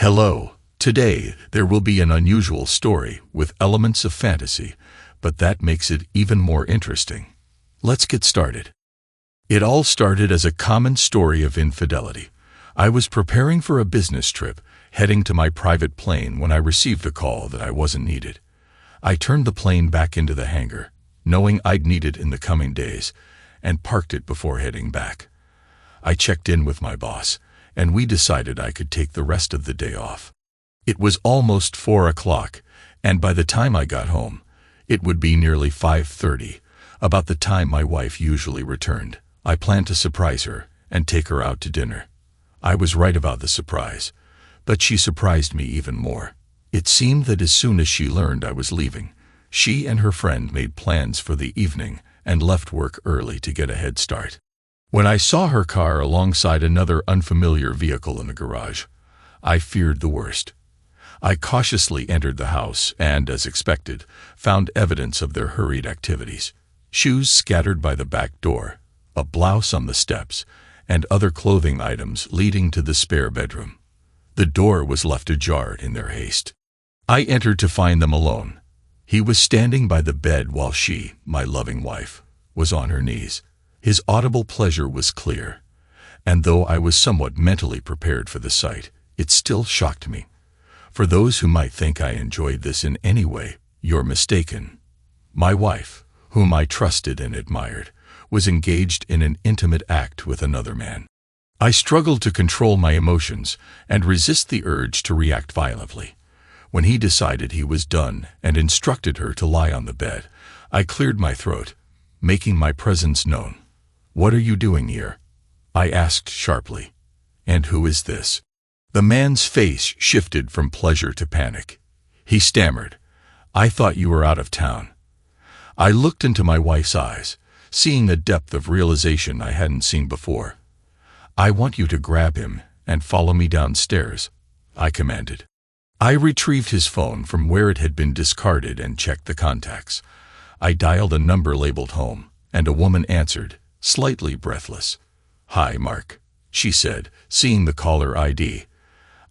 Hello. Today, there will be an unusual story with elements of fantasy, but that makes it even more interesting. Let's get started. It all started as a common story of infidelity. I was preparing for a business trip, heading to my private plane when I received a call that I wasn't needed. I turned the plane back into the hangar, knowing I'd need it in the coming days, and parked it before heading back. I checked in with my boss, and we decided I could take the rest of the day off. It was almost 4 o'clock, and by the time I got home, it would be nearly 5:30, about the time my wife usually returned. I planned to surprise her and take her out to dinner. I was right about the surprise, but she surprised me even more. It seemed that as soon as she learned I was leaving, she and her friend made plans for the evening and left work early to get a head start. When I saw her car alongside another unfamiliar vehicle in the garage, I feared the worst. I cautiously entered the house and, as expected, found evidence of their hurried activities. Shoes scattered by the back door, a blouse on the steps, and other clothing items leading to the spare bedroom. The door was left ajar in their haste. I entered to find them alone. He was standing by the bed while she, my loving wife, was on her knees. His audible pleasure was clear, and though I was somewhat mentally prepared for the sight, it still shocked me. For those who might think I enjoyed this in any way, you're mistaken. My wife, whom I trusted and admired, was engaged in an intimate act with another man. I struggled to control my emotions and resist the urge to react violently. When he decided he was done and instructed her to lie on the bed, I cleared my throat, making my presence known. "What are you doing here?" I asked sharply. "And who is this?" The man's face shifted from pleasure to panic. He stammered, "I thought you were out of town." I looked into my wife's eyes, seeing a depth of realization I hadn't seen before. "I want you to grab him and follow me downstairs," I commanded. I retrieved his phone from where it had been discarded and checked the contacts. I dialed a number labeled home, and a woman answered, slightly breathless. "Hi, Mark," she said, seeing the caller ID.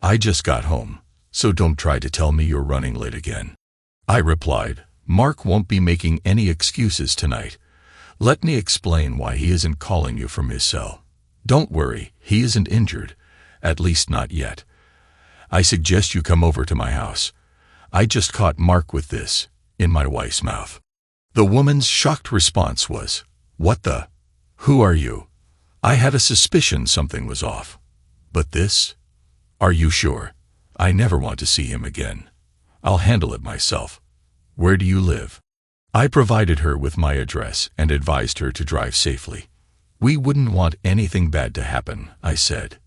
"I just got home, so don't try to tell me you're running late again." I replied, "Mark won't be making any excuses tonight. Let me explain why he isn't calling you from his cell. Don't worry, he isn't injured, at least not yet. I suggest you come over to my house. I just caught Mark with this in my wife's mouth." The woman's shocked response was, "What the? Who are you?" I had a suspicion something was off. "But this? Are you sure? I never want to see him again. I'll handle it myself. Where do you live?" I provided her with my address and advised her to drive safely. "We wouldn't want anything bad to happen," I said.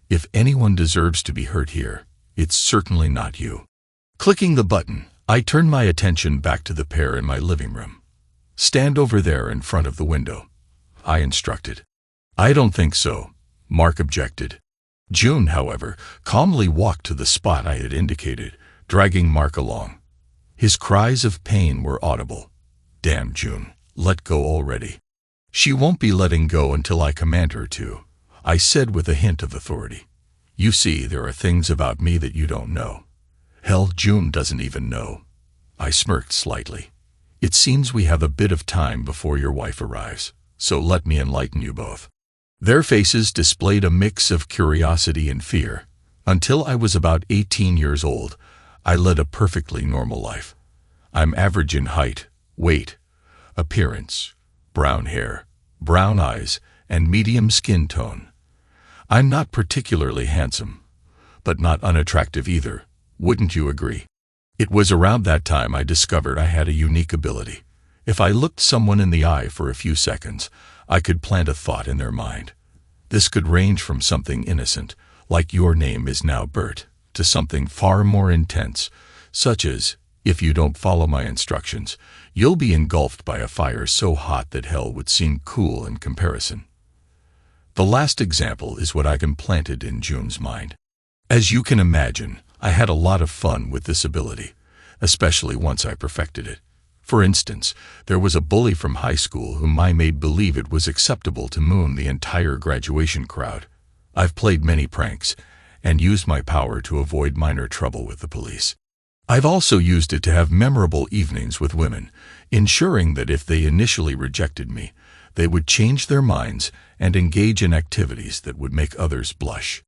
"If anyone deserves to be hurt here, it's certainly not you." Clicking the button, I turned my attention back to the pair in my living room. "Stand over there in front of the window," I instructed. "I don't think so," Mark objected. June, however, calmly walked to the spot I had indicated, dragging Mark along. His cries of pain were audible. "Damn, June, let go already." "She won't be letting go until I command her to," I said with a hint of authority. "You see, there are things about me that you don't know." "Hell, June doesn't even know." I smirked slightly. "It seems we have a bit of time before your wife arrives, so let me enlighten you both." Their faces displayed a mix of curiosity and fear. Until I was about 18 years old, I led a perfectly normal life. I'm average in height, weight, appearance, brown hair, brown eyes, and medium skin tone. I'm not particularly handsome, but not unattractive either, wouldn't you agree? It was around that time I discovered I had a unique ability. If I looked someone in the eye for a few seconds, I could plant a thought in their mind. This could range from something innocent, like "your name is now Bert," to something far more intense, such as, "if you don't follow my instructions, you'll be engulfed by a fire so hot that hell would seem cool in comparison." The last example is what I implanted in June's mind. As you can imagine, I had a lot of fun with this ability, especially once I perfected it. For instance, there was a bully from high school whom I made believe it was acceptable to moon the entire graduation crowd. I've played many pranks, and used my power to avoid minor trouble with the police. I've also used it to have memorable evenings with women, ensuring that if they initially rejected me, they would change their minds and engage in activities that would make others blush.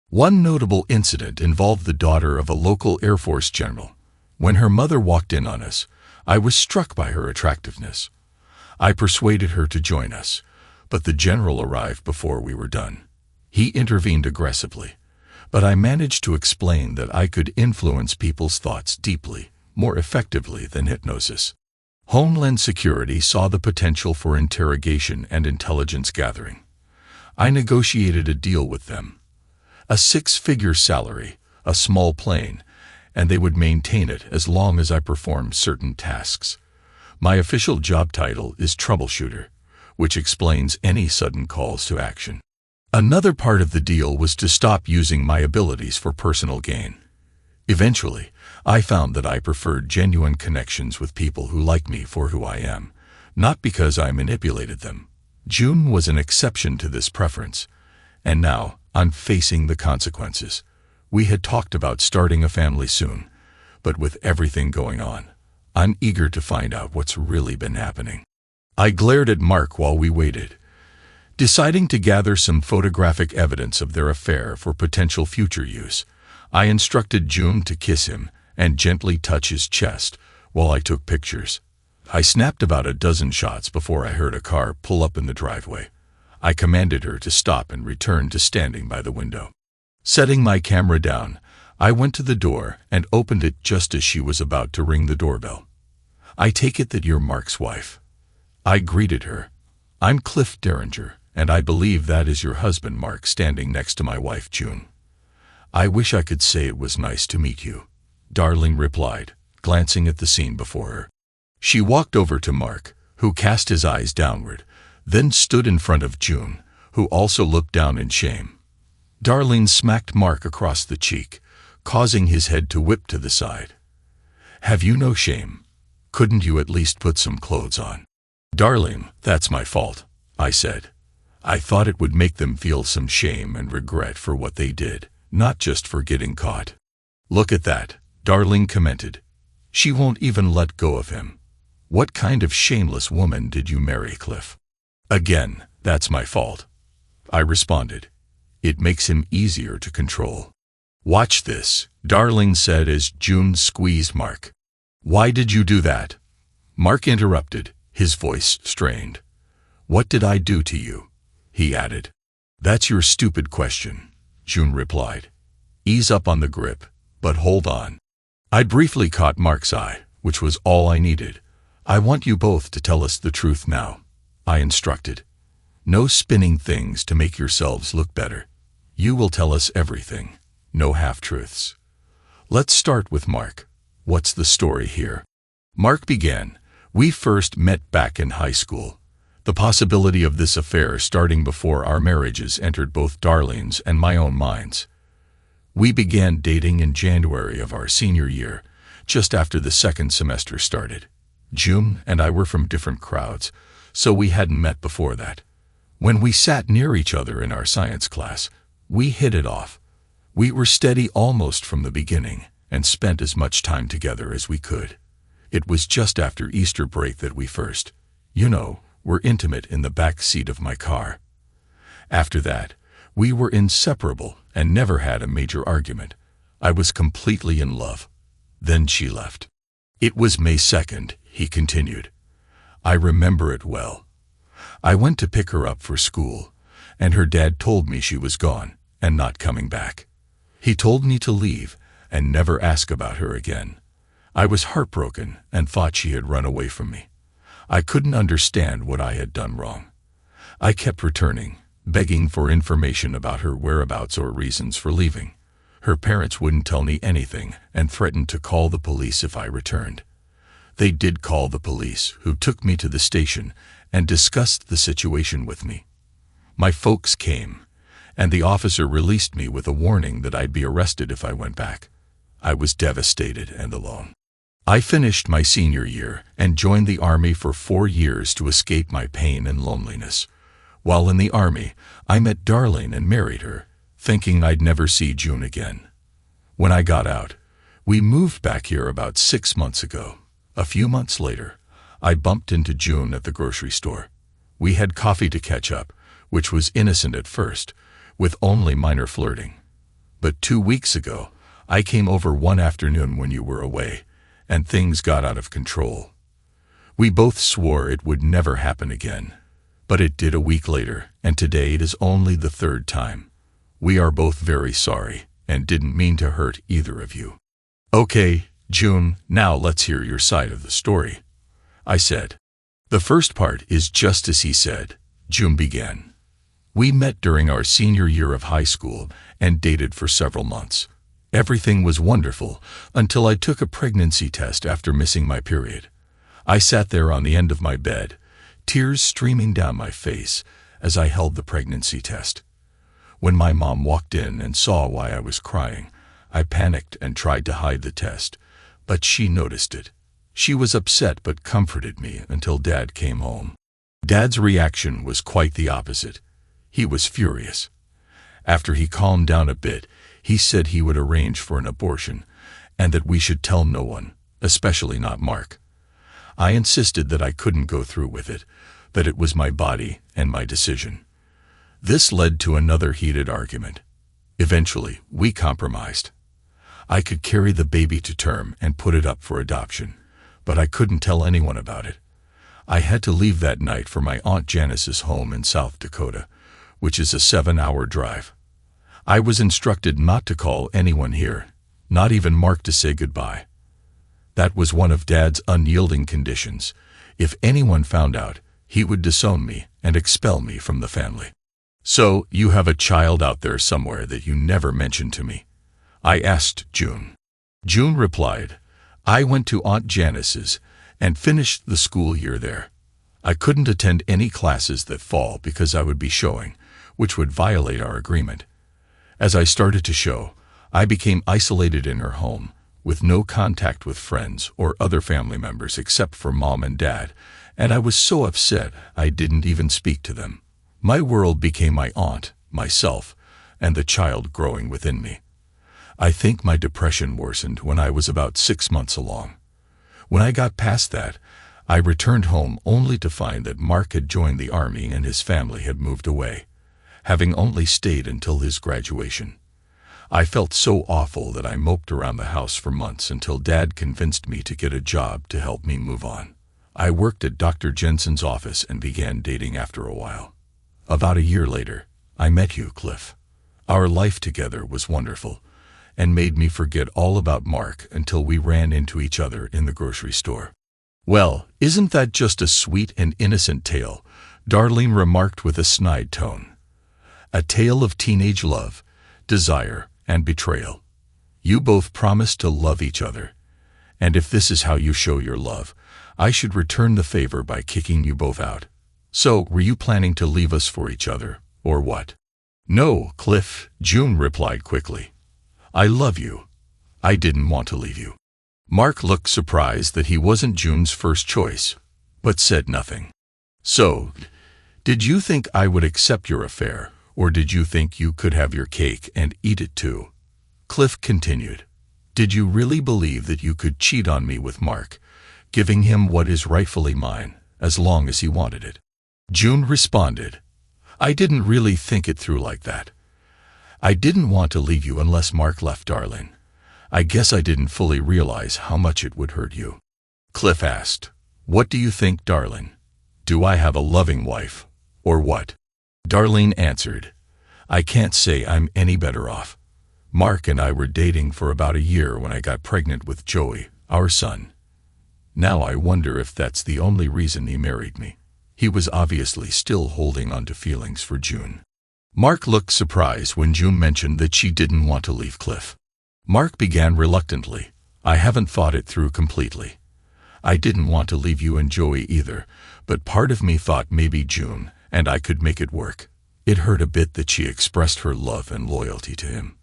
One notable incident involved the daughter of a local Air Force general. When her mother walked in on us, I was struck by her attractiveness. I persuaded her to join us, but the general arrived before we were done. He intervened aggressively, but I managed to explain that I could influence people's thoughts deeply, more effectively than hypnosis. Homeland Security saw the potential for interrogation and intelligence gathering. I negotiated a deal with them. A 6-figure salary, a small plane, and they would maintain it as long as I performed certain tasks. My official job title is troubleshooter, which explains any sudden calls to action. Another part of the deal was to stop using my abilities for personal gain. Eventually, I found that I preferred genuine connections with people who like me for who I am, not because I manipulated them. June was an exception to this preference, and now I'm facing the consequences. We had talked about starting a family soon, but with everything going on, I'm eager to find out what's really been happening. I glared at Mark while we waited, deciding to gather some photographic evidence of their affair for potential future use. I instructed June to kiss him and gently touch his chest while I took pictures. I snapped about a dozen shots before I heard a car pull up in the driveway. I commanded her to stop and return to standing by the window. Setting my camera down, I went to the door and opened it just as she was about to ring the doorbell. "I take it that you're Mark's wife." I greeted her. "I'm Cliff Derringer, and I believe that is your husband, Mark, standing next to my wife, June." "I wish I could say it was nice to meet you," Darling replied, glancing at the scene before her. She walked over to Mark, who cast his eyes downward, then stood in front of June, who also looked down in shame. Darling smacked Mark across the cheek, causing his head to whip to the side. "Have you no shame? Couldn't you at least put some clothes on?" "Darling, that's my fault," I said. "I thought it would make them feel some shame and regret for what they did, not just for getting caught." "Look at that," Darling commented. "She won't even let go of him. What kind of shameless woman did you marry, Cliff?" "Again, that's my fault," I responded. "It makes him easier to control." "Watch this," Darling said as June squeezed Mark. "Why did you do that?" Mark interrupted, his voice strained. "What did I do to you?" he added. "That's your stupid question," June replied. "Ease up on the grip, but hold on." I briefly caught Mark's eye, which was all I needed. "I want you both to tell us the truth now," I instructed. "No spinning things to make yourselves look better. You will tell us everything, no half-truths." "Let's start with Mark. What's the story here?" Mark began. "We first met back in high school. The possibility of this affair starting before our marriages entered both Darlene's and my own minds. We began dating in January of our senior year, just after the second semester started. June and I were from different crowds, so we hadn't met before that. When we sat near each other in our science class, we hit it off. We were steady almost from the beginning and spent as much time together as we could. It was just after Easter break that we first, were intimate in the back seat of my car. After that, we were inseparable and never had a major argument. I was completely in love. Then she left. It was May 2nd, he continued. I remember it well. I went to pick her up for school, and her dad told me she was gone and not coming back. He told me to leave and never ask about her again. I was heartbroken and thought she had run away from me. I couldn't understand what I had done wrong. I kept returning, begging for information about her whereabouts or reasons for leaving. Her parents wouldn't tell me anything and threatened to call the police if I returned. They did call the police, who took me to the station and discussed the situation with me. My folks came, and the officer released me with a warning that I'd be arrested if I went back. I was devastated and alone. I finished my senior year and joined the Army for 4 years to escape my pain and loneliness. While in the Army, I met Darlene and married her. thinking I'd never see June again. When I got out, we moved back here about 6 months ago. A few months later, I bumped into June at the grocery store. We had coffee to catch up, which was innocent at first, with only minor flirting. But 2 weeks ago, I came over one afternoon when you were away, and things got out of control. We both swore it would never happen again. But it did a week later, and today it is only the third time. We are both very sorry, and didn't mean to hurt either of you. Okay, June, now let's hear your side of the story, I said. The first part is just as he said, June began. We met during our senior year of high school and dated for several months. Everything was wonderful until I took a pregnancy test after missing my period. I sat there on the end of my bed, tears streaming down my face as I held the pregnancy test. When my mom walked in and saw why I was crying, I panicked and tried to hide the test, but she noticed it. She was upset but comforted me until Dad came home. Dad's reaction was quite the opposite. He was furious. After he calmed down a bit, he said he would arrange for an abortion and that we should tell no one, especially not Mark. I insisted that I couldn't go through with it, that it was my body and my decision. This led to another heated argument. Eventually, we compromised. I could carry the baby to term and put it up for adoption, but I couldn't tell anyone about it. I had to leave that night for my Aunt Janice's home in South Dakota, which is a 7-hour drive. I was instructed not to call anyone here, not even Mark, to say goodbye. That was one of Dad's unyielding conditions. If anyone found out, he would disown me and expel me from the family. So, you have a child out there somewhere that you never mentioned to me? I asked June. June replied, I went to Aunt Janice's and finished the school year there. I couldn't attend any classes that fall because I would be showing, which would violate our agreement. As I started to show, I became isolated in her home, with no contact with friends or other family members except for Mom and Dad, and I was so upset I didn't even speak to them. My world became my aunt, myself, and the child growing within me. I think my depression worsened when I was about 6 months along. When I got past that, I returned home only to find that Mark had joined the army and his family had moved away, having only stayed until his graduation. I felt so awful that I moped around the house for months until Dad convinced me to get a job to help me move on. I worked at Dr. Jensen's office and began dating after a while. About a year later, I met you, Cliff. Our life together was wonderful and made me forget all about Mark until we ran into each other in the grocery store. Well, isn't that just a sweet and innocent tale? Darlene remarked with a snide tone. A tale of teenage love, desire, and betrayal. You both promised to love each other. And if this is how you show your love, I should return the favor by kicking you both out. So, were you planning to leave us for each other, or what? No, Cliff, June replied quickly. I love you. I didn't want to leave you. Mark looked surprised that he wasn't June's first choice, but said nothing. So, did you think I would accept your affair, or did you think you could have your cake and eat it too? Cliff continued. Did you really believe that you could cheat on me with Mark, giving him what is rightfully mine, as long as he wanted it? June responded, I didn't really think it through like that. I didn't want to leave you unless Mark left, darling. I guess I didn't fully realize how much it would hurt you. Cliff asked, What do you think, darling? Do I have a loving wife, or what? Darlene answered, I can't say I'm any better off. Mark and I were dating for about a year when I got pregnant with Joey, our son. Now I wonder if that's the only reason he married me. He was obviously still holding on to feelings for June. Mark looked surprised when June mentioned that she didn't want to leave Cliff. Mark began reluctantly, I haven't thought it through completely. I didn't want to leave you and Joey either, but part of me thought maybe June and I could make it work. It hurt a bit that she expressed her love and loyalty to him.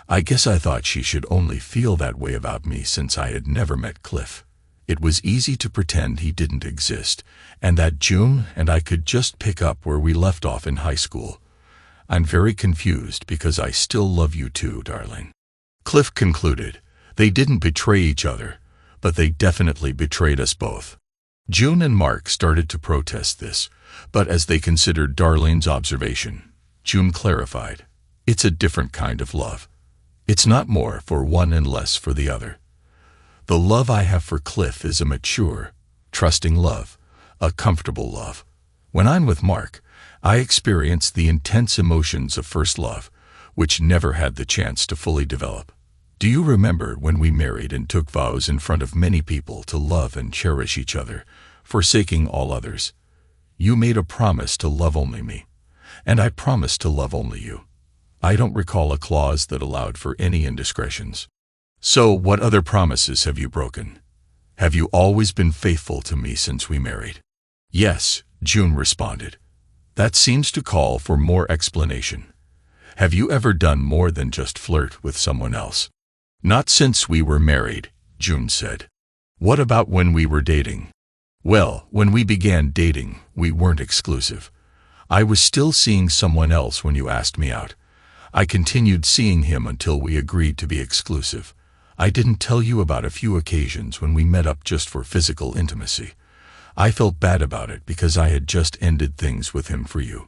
I guess I thought she should only feel that way about me since I had never met Cliff. It was easy to pretend he didn't exist, and that June and I could just pick up where we left off in high school. I'm very confused because I still love you too, darling. Cliff concluded. They didn't betray each other, but they definitely betrayed us both. June and Mark started to protest this, but as they considered Darlene's observation, June clarified, it's a different kind of love. It's not more for one and less for the other. The love I have for Cliff is a mature, trusting love, a comfortable love. When I'm with Mark, I experience the intense emotions of first love, which never had the chance to fully develop. Do you remember when we married and took vows in front of many people to love and cherish each other, forsaking all others? You made a promise to love only me, and I promised to love only you. I don't recall a clause that allowed for any indiscretions. So, what other promises have you broken? Have you always been faithful to me since we married? Yes, June responded. That seems to call for more explanation. Have you ever done more than just flirt with someone else? Not since we were married, June said. What about when we were dating? Well, when we began dating, we weren't exclusive. I was still seeing someone else when you asked me out. I continued seeing him until we agreed to be exclusive. I didn't tell you about a few occasions when we met up just for physical intimacy. I felt bad about it because I had just ended things with him for you.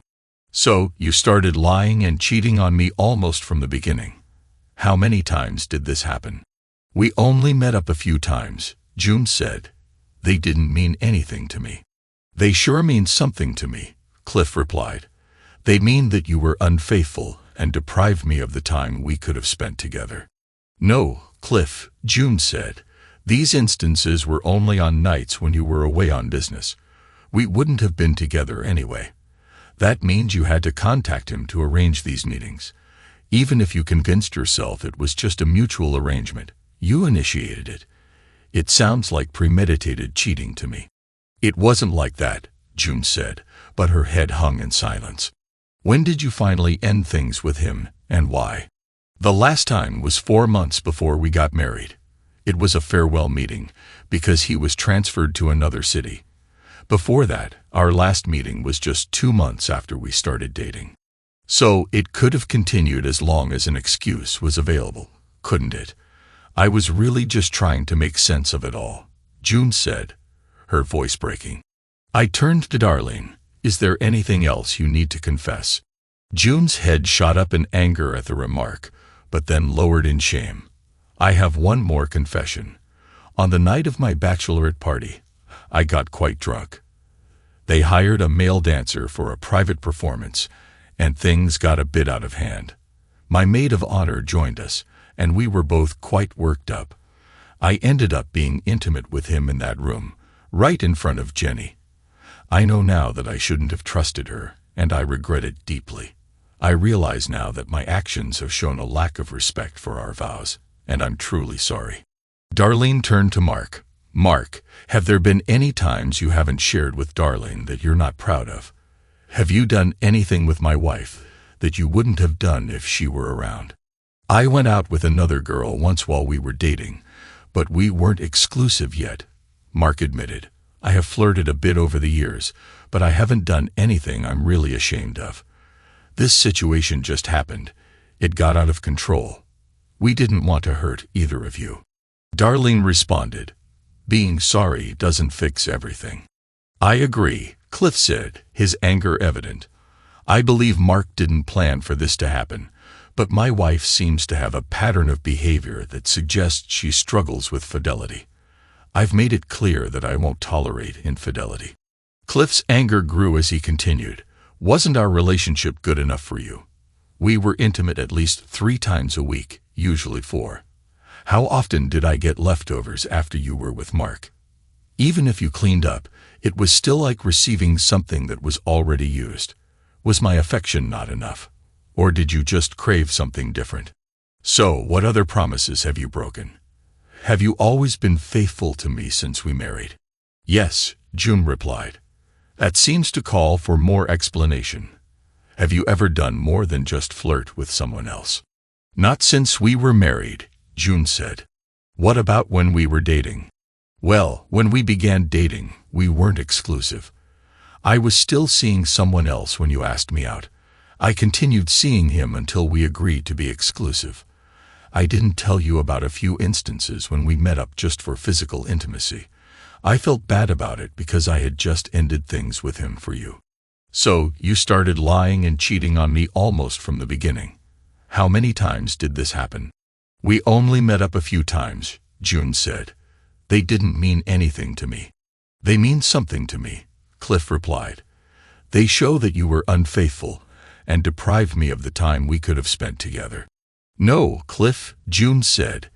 So, you started lying and cheating on me almost from the beginning. How many times did this happen? We only met up a few times, June said. They didn't mean anything to me. They sure mean something to me, Cliff replied. They mean that you were unfaithful and deprived me of the time we could have spent together. No, Cliff, June said. These instances were only on nights when you were away on business. We wouldn't have been together anyway. That means you had to contact him to arrange these meetings. Even if you convinced yourself it was just a mutual arrangement, you initiated it. It sounds like premeditated cheating to me. It wasn't like that, June said, but her head hung in silence. When did you finally end things with him, and why? The last time was 4 months before we got married. It was a farewell meeting, because he was transferred to another city. Before that, our last meeting was just 2 months after we started dating. So, it could have continued as long as an excuse was available, couldn't it? I was really just trying to make sense of it all, June said, her voice breaking. I turned to Darlene. Is there anything else you need to confess? June's head shot up in anger at the remark, but then lowered in shame. I have one more confession. On the night of my bachelorette party, I got quite drunk. They hired a male dancer for a private performance, and things got a bit out of hand. My maid of honor joined us, and we were both quite worked up. I ended up being intimate with him in that room, right in front of Jenny. I know now that I shouldn't have trusted her, and I regret it deeply. I realize now that my actions have shown a lack of respect for our vows, and I'm truly sorry. Darlene turned to Mark. Mark, have there been any times you haven't shared with Darlene that you're not proud of? Have you done anything with my wife that you wouldn't have done if she were around? I went out with another girl once while we were dating, but we weren't exclusive yet, Mark admitted. I have flirted a bit over the years, but I haven't done anything I'm really ashamed of. This situation just happened. It got out of control. We didn't want to hurt either of you. Darlene responded, being sorry doesn't fix everything. I agree, Cliff said, his anger evident. I believe Mark didn't plan for this to happen, but my wife seems to have a pattern of behavior that suggests she struggles with fidelity. I've made it clear that I won't tolerate infidelity. Cliff's anger grew as he continued. Wasn't our relationship good enough for you? We were intimate at least 3 times a week, usually 4. How often did I get leftovers after you were with Mark? Even if you cleaned up, it was still like receiving something that was already used. Was my affection not enough? Or did you just crave something different? So, what other promises have you broken? Have you always been faithful to me since we married? Yes, June replied. That seems to call for more explanation. Have you ever done more than just flirt with someone else? Not since we were married, June said. What about when we were dating? Well, when we began dating, we weren't exclusive. I was still seeing someone else when you asked me out. I continued seeing him until we agreed to be exclusive. I didn't tell you about a few instances when we met up just for physical intimacy. I felt bad about it because I had just ended things with him for you. So, you started lying and cheating on me almost from the beginning. How many times did this happen? We only met up a few times, June said. They didn't mean anything to me. They mean something to me, Cliff replied. They show that you were unfaithful and deprived me of the time we could have spent together. No, Cliff, June said.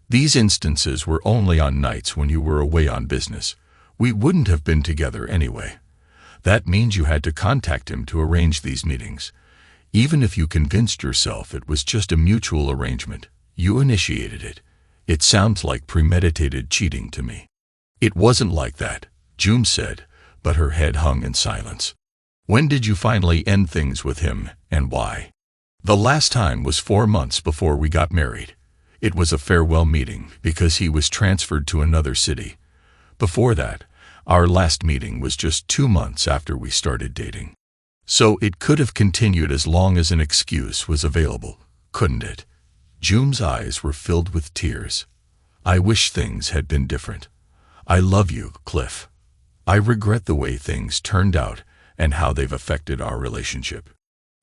These instances were only on nights when you were away on business. We wouldn't have been together anyway. That means you had to contact him to arrange these meetings. Even if you convinced yourself it was just a mutual arrangement, you initiated it. It sounds like premeditated cheating to me. It wasn't like that, June said, but her head hung in silence. When did you finally end things with him, and why? The last time was 4 months before we got married. It was a farewell meeting because he was transferred to another city. Before that, our last meeting was just 2 months after we started dating. So it could have continued as long as an excuse was available, couldn't it? June's eyes were filled with tears. I wish things had been different. I love you, Cliff. I regret the way things turned out and how they've affected our relationship.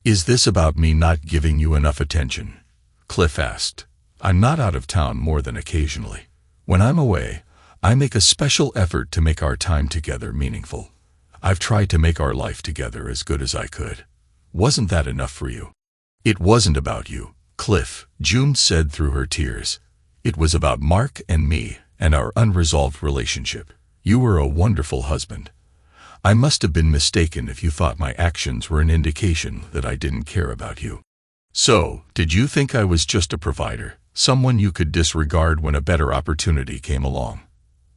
Is this about me not giving you enough attention? Cliff asked. I'm not out of town more than occasionally. When I'm away, I make a special effort to make our time together meaningful. I've tried to make our life together as good as I could. Wasn't that enough for you? It wasn't about you, Cliff, June said through her tears. It was about Mark and me and our unresolved relationship. You were a wonderful husband. I must have been mistaken if you thought my actions were an indication that I didn't care about you. So, did you think I was just a provider, someone you could disregard when a better opportunity came along?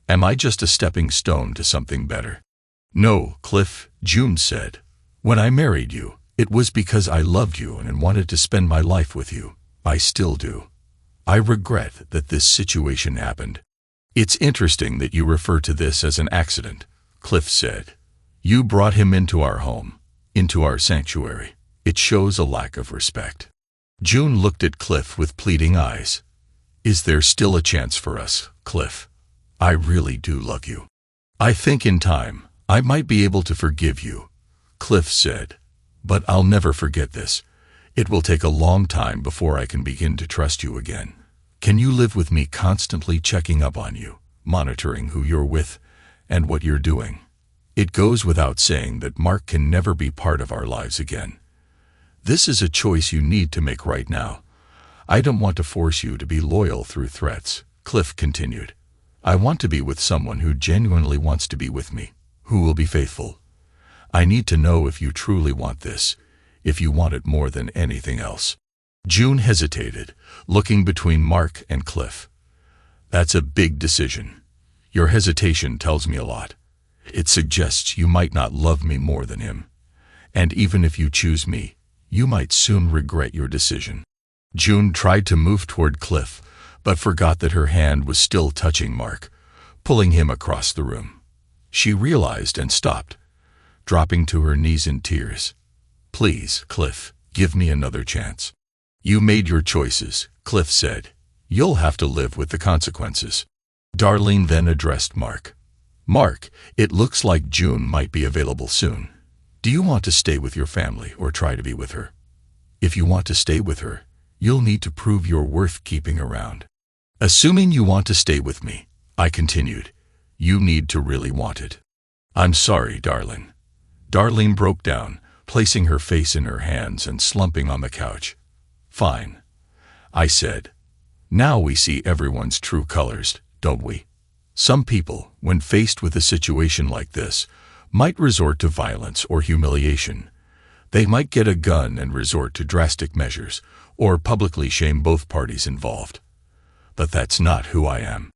Am I just a stepping stone to something better? No, Cliff, June said. When I married you, it was because I loved you and wanted to spend my life with you. I still do. I regret that this situation happened. It's interesting that you refer to this as an accident, Cliff said. You brought him into our home, into our sanctuary. It shows a lack of respect. June looked at Cliff with pleading eyes. Is there still a chance for us, Cliff? I really do love you. I think in time, I might be able to forgive you, Cliff said. But I'll never forget this. It will take a long time before I can begin to trust you again. Can you live with me constantly checking up on you, monitoring who you're with, and what you're doing? It goes without saying that Mark can never be part of our lives again. This is a choice you need to make right now. I don't want to force you to be loyal through threats, Cliff continued. I want to be with someone who genuinely wants to be with me, who will be faithful. I need to know if you truly want this, if you want it more than anything else. June hesitated, looking between Mark and Cliff. That's a big decision. Your hesitation tells me a lot. It suggests you might not love me more than him. And even if you choose me, you might soon regret your decision. June tried to move toward Cliff, but forgot that her hand was still touching Mark, pulling him across the room. She realized and stopped, dropping to her knees in tears. Please, Cliff, give me another chance. You made your choices, Cliff said. You'll have to live with the consequences. Darlene then addressed Mark. Mark, it looks like June might be available soon. Do you want to stay with your family or try to be with her? If you want to stay with her, you'll need to prove you're worth keeping around. Assuming you want to stay with me, I continued, you need to really want it. I'm sorry, darling. Darlene broke down, placing her face in her hands and slumping on the couch. Fine, I said. Now we see everyone's true colors, don't we? Some people, when faced with a situation like this, might resort to violence or humiliation. They might get a gun and resort to drastic measures, or publicly shame both parties involved. But that's not who I am.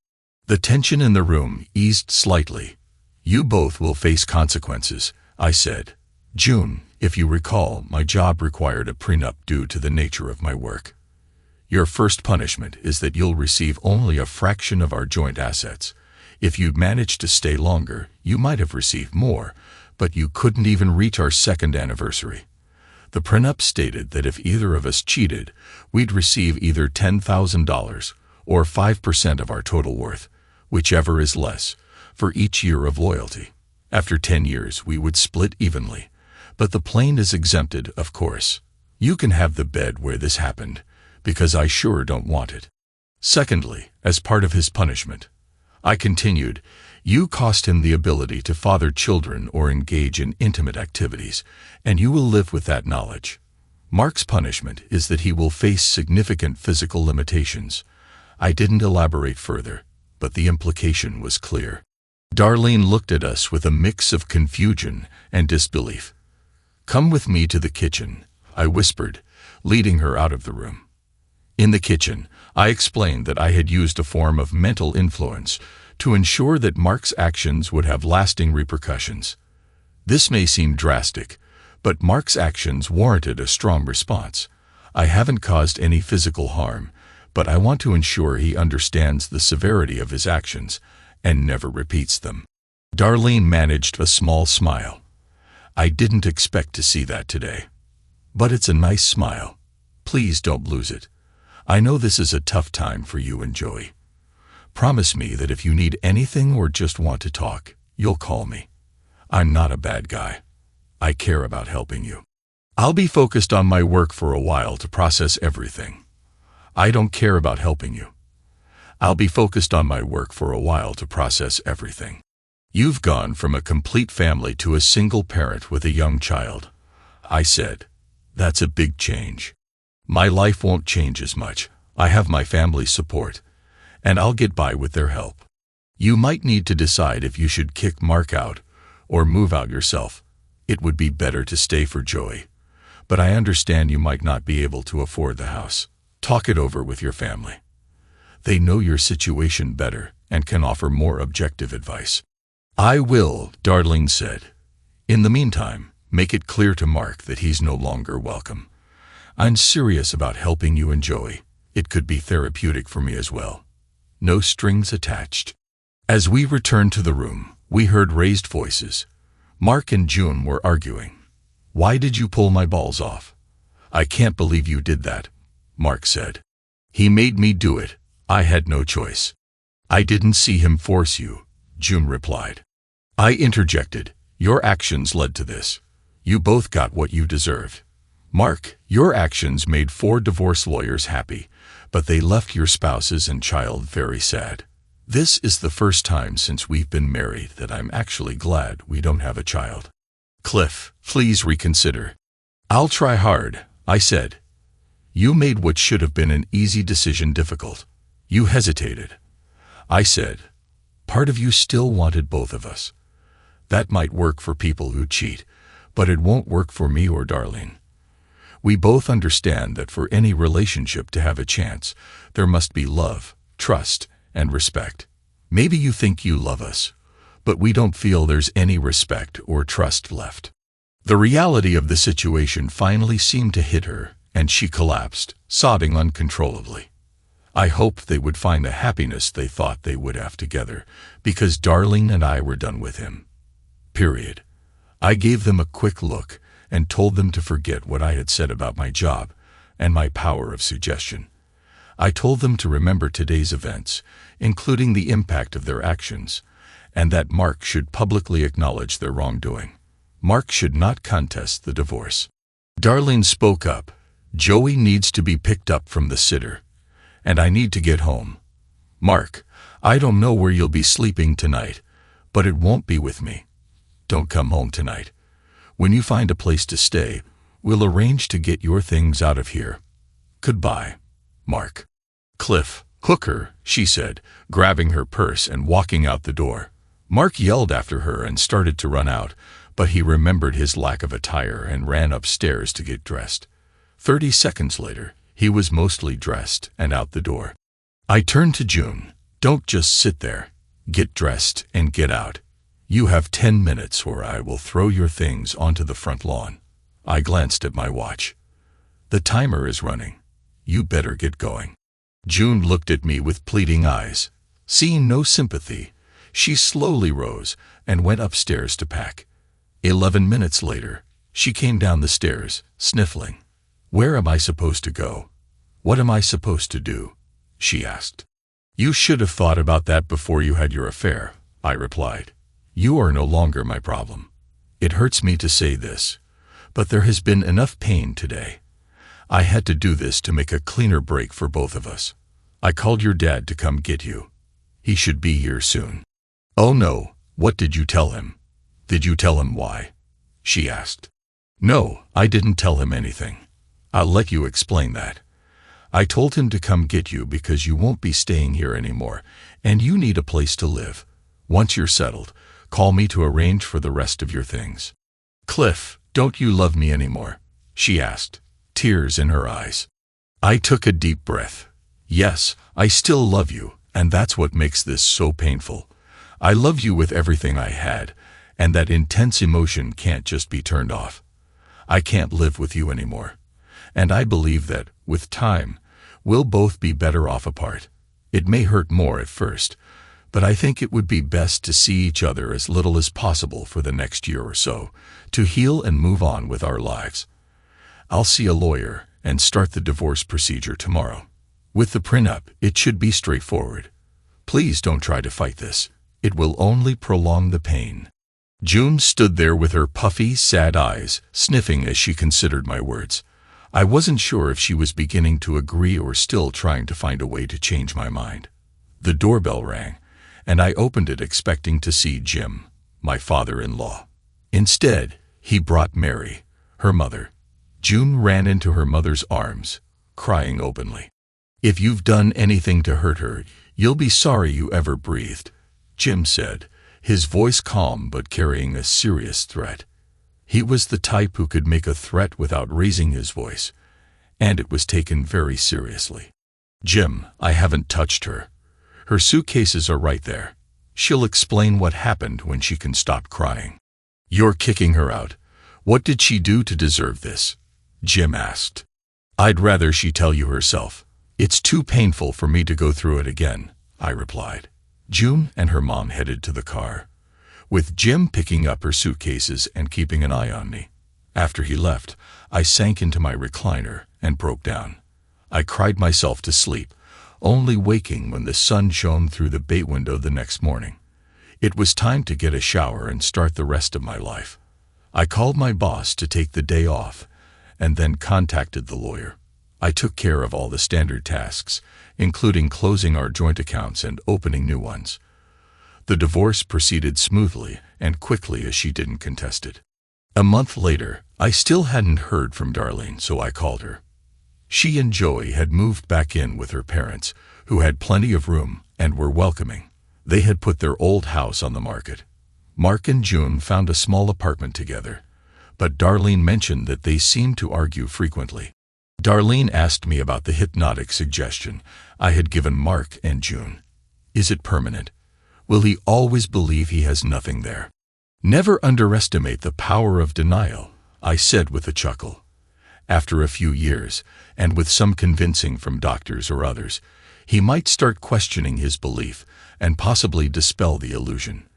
The tension in the room eased slightly. You both will face consequences, I said. June, if you recall, my job required a prenup due to the nature of my work. Your first punishment is that you'll receive only a fraction of our joint assets. If you'd managed to stay longer, you might have received more, but you couldn't even reach our second anniversary. The prenup stated that if either of us cheated, we'd receive either $10,000 or 5% of our total worth, whichever is less, for each year of loyalty. After 10 years, we would split evenly. But the plane is exempted, of course. You can have the bed where this happened, because I sure don't want it. Secondly, as part of his punishment, I continued, you cost him the ability to father children or engage in intimate activities, and you will live with that knowledge. Mark's punishment is that he will face significant physical limitations. I didn't elaborate further, but the implication was clear. Darlene looked at us with a mix of confusion and disbelief. "Come with me to the kitchen," I whispered, leading her out of the room. In the kitchen, I explained that I had used a form of mental influence to ensure that Mark's actions would have lasting repercussions. This may seem drastic, but Mark's actions warranted a strong response. I haven't caused any physical harm, but I want to ensure he understands the severity of his actions and never repeats them. Darlene managed a small smile. I didn't expect to see that today. But it's a nice smile. Please don't lose it. I know this is a tough time for you and Joey. Promise me that if you need anything or just want to talk, you'll call me. I'm not a bad guy. I care about helping you. I'll be focused on my work for a while to process everything. I don't care about helping you. I'll be focused on my work for a while to process everything. You've gone from a complete family to a single parent with a young child. I said, that's a big change. My life won't change as much. I have my family's support, and I'll get by with their help. You might need to decide if you should kick Mark out or move out yourself. It would be better to stay for Joey, but I understand you might not be able to afford the house. Talk it over with your family. They know your situation better and can offer more objective advice. I will, Darlene said. In the meantime, make it clear to Mark that he's no longer welcome. I'm serious about helping you and Joey. It could be therapeutic for me as well. No strings attached. As we returned to the room, we heard raised voices. Mark and June were arguing. Why did you pull my balls off? I can't believe you did that, Mark said. He made me do it. I had no choice. I didn't see him force you, June replied. I interjected. Your actions led to this. You both got what you deserved. Mark, your actions made 4 divorce lawyers happy, but they left your spouses and child very sad. This is the first time since we've been married that I'm actually glad we don't have a child. Cliff, please reconsider. I'll try hard, I said. You made what should have been an easy decision difficult. You hesitated. I said, part of you still wanted both of us. That might work for people who cheat, but it won't work for me or Darlene. We both understand that for any relationship to have a chance, there must be love, trust, and respect. Maybe you think you love us, but we don't feel there's any respect or trust left. The reality of the situation finally seemed to hit her, and she collapsed, sobbing uncontrollably. I hoped they would find the happiness they thought they would have together, because Darlene and I were done with him. Period. I gave them a quick look and told them to forget what I had said about my job and my power of suggestion. I told them to remember today's events, including the impact of their actions, and that Mark should publicly acknowledge their wrongdoing. Mark should not contest the divorce. Darlene spoke up. Joey needs to be picked up from the sitter, and I need to get home. Mark, I don't know where you'll be sleeping tonight, but it won't be with me. Don't come home tonight. When you find a place to stay, we'll arrange to get your things out of here. Goodbye, Mark. Cliff, hooker, she said, grabbing her purse and walking out the door. Mark yelled after her and started to run out, but he remembered his lack of attire and ran upstairs to get dressed. 30 seconds later, he was mostly dressed and out the door. I turned to June. Don't just sit there. Get dressed and get out. You have 10 minutes or I will throw your things onto the front lawn. I glanced at my watch. The timer is running. You better get going. June looked at me with pleading eyes. Seeing no sympathy, she slowly rose and went upstairs to pack. 11 minutes later, She came down the stairs, sniffling. "Where am I supposed to go? What am I supposed to do?" she asked. "You should have thought about that before you had your affair," I replied. "You are no longer my problem. It hurts me to say this, but there has been enough pain today. I had to do this to make a cleaner break for both of us. I called your dad to come get you. He should be here soon." "Oh no, what did you tell him? Did you tell him why?" she asked. "No, I didn't tell him anything. I'll let you explain that. I told him to come get you because you won't be staying here anymore, and you need a place to live. Once you're settled, call me to arrange for the rest of your things." "Cliff, don't you love me anymore?" she asked, tears in her eyes. I took a deep breath. "Yes, I still love you, and that's what makes this so painful. I love you with everything I had, and that intense emotion can't just be turned off. I can't live with you anymore. And I believe that, with time, we'll both be better off apart. It may hurt more at first, but I think it would be best to see each other as little as possible for the next year or so, to heal and move on with our lives. I'll see a lawyer and start the divorce procedure tomorrow. With the prenup, it should be straightforward. Please don't try to fight this. It will only prolong the pain." June stood there with her puffy, sad eyes, sniffing as she considered my words. I wasn't sure if she was beginning to agree or still trying to find a way to change my mind. The doorbell rang, and I opened it expecting to see Jim, my father-in-law. Instead, he brought Mary, her mother. June ran into her mother's arms, crying openly. "If you've done anything to hurt her, you'll be sorry you ever breathed," Jim said, his voice calm but carrying a serious threat. He was the type who could make a threat without raising his voice, and it was taken very seriously. "Jim, I haven't touched her. Her suitcases are right there. She'll explain what happened when she can stop crying." "You're kicking her out. What did she do to deserve this?" Jim asked. "I'd rather she tell you herself. It's too painful for me to go through it again," I replied. June and her mom headed to the car, with Jim picking up her suitcases and keeping an eye on me. After he left, I sank into my recliner and broke down. I cried myself to sleep, only waking when the sun shone through the bay window the next morning. It was time to get a shower and start the rest of my life. I called my boss to take the day off, and then contacted the lawyer. I took care of all the standard tasks, including closing our joint accounts and opening new ones. The divorce proceeded smoothly and quickly as she didn't contest it. A month later, I still hadn't heard from Darlene, so I called her. She and Joey had moved back in with her parents, who had plenty of room and were welcoming. They had put their old house on the market. Mark and June found a small apartment together, but Darlene mentioned that they seemed to argue frequently. Darlene asked me about the hypnotic suggestion I had given Mark and June. Is it permanent? Will he always believe he has nothing there? Never underestimate the power of denial, I said with a chuckle. After a few years, and with some convincing from doctors or others, he might start questioning his belief and possibly dispel the illusion.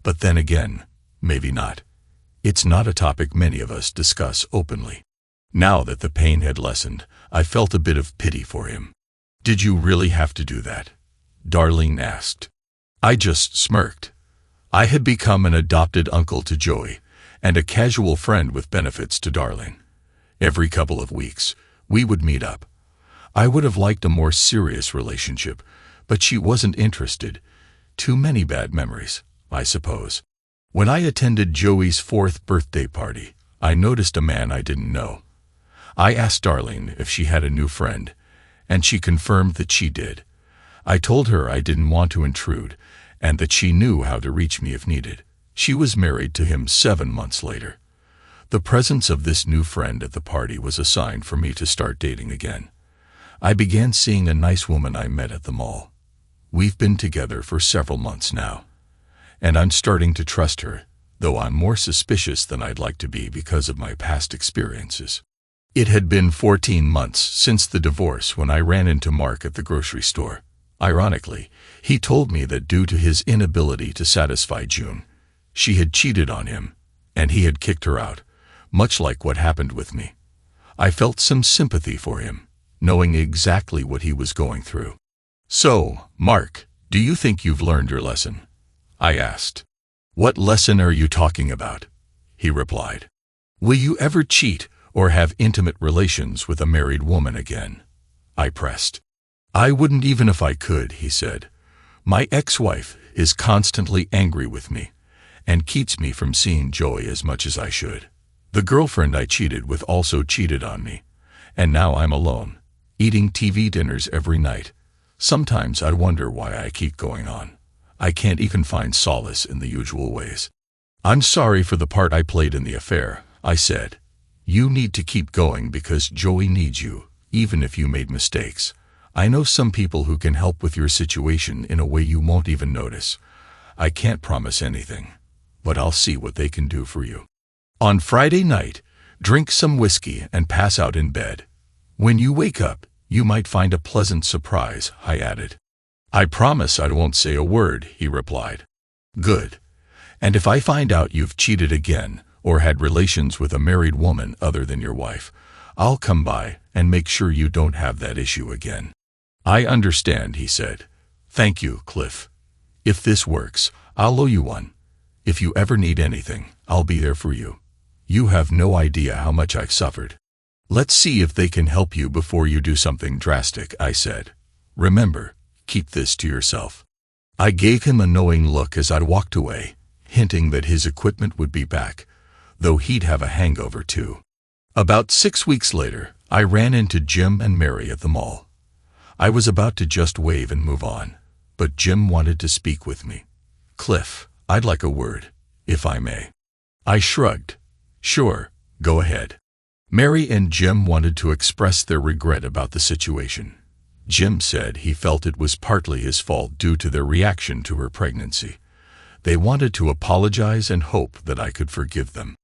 But then again, maybe not. It's not a topic many of us discuss openly. Now that the pain had lessened, I felt a bit of pity for him. Did you really have to do that? Darlene asked. I just smirked. I had become an adopted uncle to Joey, and a casual friend with benefits to Darlene. Every couple of weeks, we would meet up. I would have liked a more serious relationship, but she wasn't interested. Too many bad memories, I suppose. When I attended Joey's 4th birthday party, I noticed a man I didn't know. I asked Darlene if she had a new friend, and she confirmed that she did. I told her I didn't want to intrude, and that she knew how to reach me if needed. She was married to him 7 months later. The presence of this new friend at the party was a sign for me to start dating again. I began seeing a nice woman I met at the mall. We've been together for several months now, and I'm starting to trust her, though I'm more suspicious than I'd like to be because of my past experiences. It had been 14 months since the divorce when I ran into Mark at the grocery store. Ironically, he told me that due to his inability to satisfy June, she had cheated on him, and he had kicked her out. much like what happened with me. I felt some sympathy for him, knowing exactly what he was going through. "So, Mark, do you think you've learned your lesson?" I asked. "What lesson are you talking about?" he replied. "Will you ever cheat or have intimate relations with a married woman again?" I pressed. "I wouldn't even if I could," he said. "My ex-wife is constantly angry with me and keeps me from seeing Joy as much as I should. The girlfriend I cheated with also cheated on me, and now I'm alone, eating TV dinners every night. Sometimes I wonder why I keep going on. I can't even find solace in the usual ways." "I'm sorry for the part I played in the affair," I said. "You need to keep going because Joey needs you, even if you made mistakes. I know some people who can help with your situation in a way you won't even notice. I can't promise anything, but I'll see what they can do for you. On Friday night, drink some whiskey and pass out in bed. When you wake up, you might find a pleasant surprise," I added. "I promise I won't say a word," he replied. "Good. And if I find out you've cheated again or had relations with a married woman other than your wife, I'll come by and make sure you don't have that issue again." "I understand," he said. "Thank you, Cliff. If this works, I'll owe you one. If you ever need anything, I'll be there for you. You have no idea how much I've suffered." "Let's see if they can help you before you do something drastic," I said. "Remember, keep this to yourself." I gave him a knowing look as I walked away, hinting that his equipment would be back, though he'd have a hangover too. About 6 weeks later, I ran into Jim and Mary at the mall. I was about to just wave and move on, but Jim wanted to speak with me. "Cliff, I'd like a word, if I may." I shrugged. "Sure, go ahead." Mary and Jim wanted to express their regret about the situation. Jim said he felt it was partly his fault due to their reaction to her pregnancy. They wanted to apologize and hope that I could forgive them.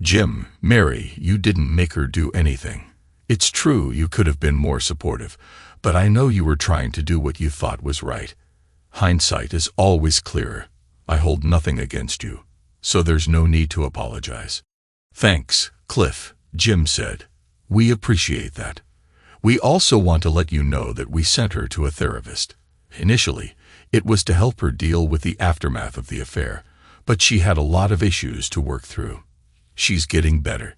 "Jim, Mary, you didn't make her do anything. It's true you could have been more supportive, but I know you were trying to do what you thought was right. Hindsight is always clearer. I hold nothing against you, so there's no need to apologize." "Thanks, Cliff," Jim said. "We appreciate that. We also want to let you know that we sent her to a therapist. Initially, it was to help her deal with the aftermath of the affair, but she had a lot of issues to work through. She's getting better.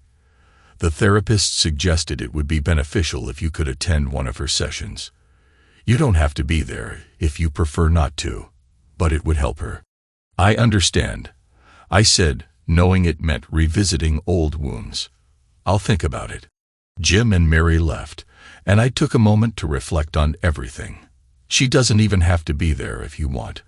The therapist suggested it would be beneficial if you could attend one of her sessions. You don't have to be there if you prefer not to, but it would help her." "I understand," I said, knowing it meant revisiting old wounds. "I'll think about it." Jim and Mary left, and I took a moment to reflect on everything. She doesn't even have to be there if you want.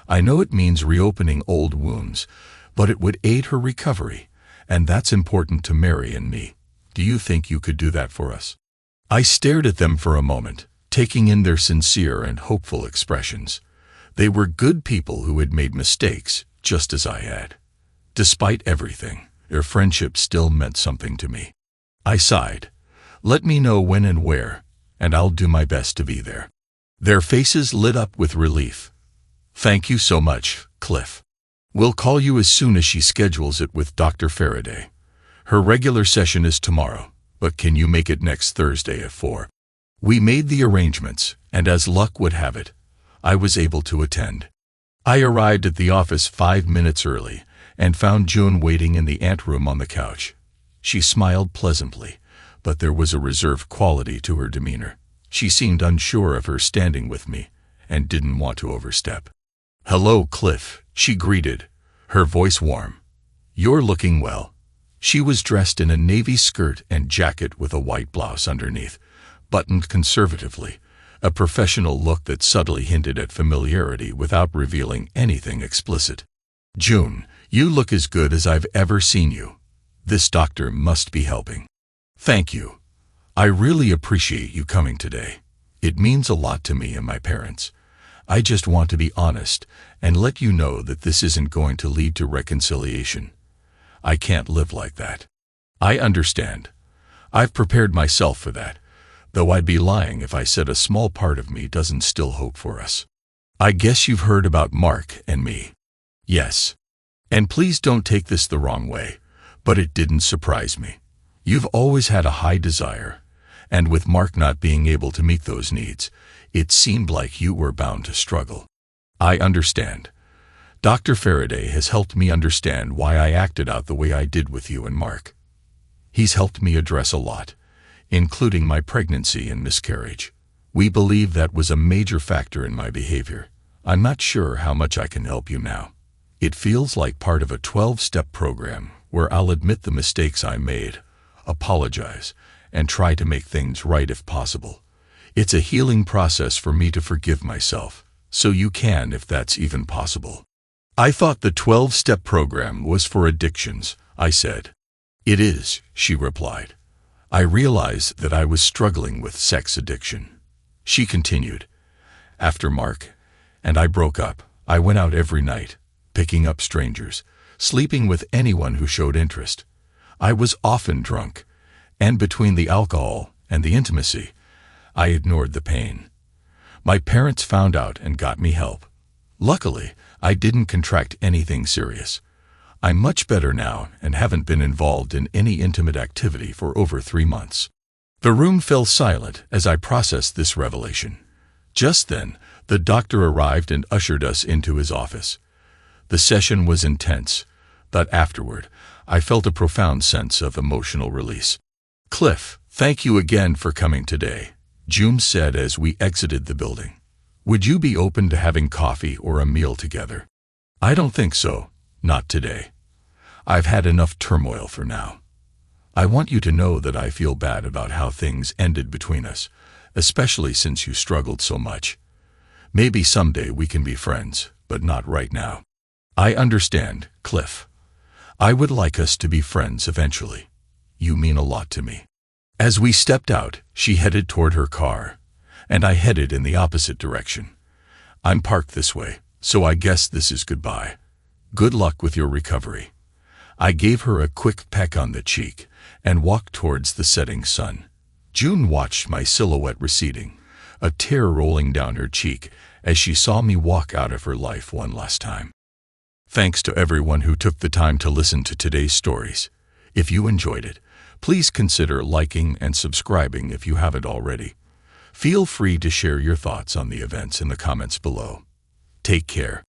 I know it means reopening old wounds, but it would aid her recovery, and that's important to Mary and me. Do you think you could do that for us?" I stared at them for a moment, taking in their sincere and hopeful expressions. They were good people who had made mistakes, just as I had. Despite everything, their friendship still meant something to me. I sighed. "Let me know when and where, and I'll do my best to be there." Their faces lit up with relief. "Thank you so much, Cliff. We'll call you as soon as she schedules it with Dr. Faraday. Her regular session is tomorrow, but can you make it next Thursday at 4? We made the arrangements, and as luck would have it, I was able to attend. I arrived at the office 5 minutes early and found June waiting in the anteroom on the couch. She smiled pleasantly, but there was a reserved quality to her demeanor. She seemed unsure of her standing with me and didn't want to overstep. "Hello, Cliff," she greeted, her voice warm. "You're looking well." She was dressed in a navy skirt and jacket with a white blouse underneath, buttoned conservatively, a professional look that subtly hinted at familiarity without revealing anything explicit. "June, you look as good as I've ever seen you. This doctor must be helping." "Thank you. I really appreciate you coming today. It means a lot to me and my parents. I just want to be honest and let you know that this isn't going to lead to reconciliation. I can't live like that." "I understand. I've prepared myself for that, though I'd be lying if I said a small part of me doesn't still hope for us. I guess you've heard about Mark and me." "Yes. And please don't take this the wrong way, But it didn't surprise me. You've always had a high desire, and with Mark not being able to meet those needs, it seemed like you were bound to struggle. I understand. Dr. Faraday has helped me understand why I acted out the way I did with you and Mark. He's helped me address a lot, including my pregnancy and miscarriage. We believe that was a major factor in my behavior. I'm not sure how much I can help you now. It feels like part of a 12-step program where I'll admit the mistakes I made, apologize, and try to make things right if possible. It's a healing process for me to forgive myself, so you can if that's even possible. I thought the 12-step program was for addictions, I said. It is, she replied. I realized that I was struggling with sex addiction. She continued. After Mark and I broke up, I went out every night, picking up strangers, sleeping with anyone who showed interest. I was often drunk, and between the alcohol and the intimacy, I ignored the pain. My parents found out and got me help. Luckily, I didn't contract anything serious. I'm much better now and haven't been involved in any intimate activity for over 3 months. The room fell silent as I processed this revelation. Just then, the doctor arrived and ushered us into his office. The session was intense, but afterward, I felt a profound sense of emotional release. Cliff, thank you again for coming today, June said as we exited the building. Would you be open to having coffee or a meal together? I don't think so, not today. I've had enough turmoil for now. I want you to know that I feel bad about how things ended between us, especially since you struggled so much. Maybe someday we can be friends, but not right now. I understand, Cliff. I would like us to be friends eventually. You mean a lot to me. As we stepped out, she headed toward her car, and I headed in the opposite direction. I'm parked this way, so I guess this is goodbye. Good luck with your recovery. I gave her a quick peck on the cheek and walked towards the setting sun. June watched my silhouette receding, a tear rolling down her cheek as she saw me walk out of her life one last time. Thanks to everyone who took the time to listen to today's stories. If you enjoyed it, please consider liking and subscribing if you haven't already. Feel free to share your thoughts on the events in the comments below. Take care.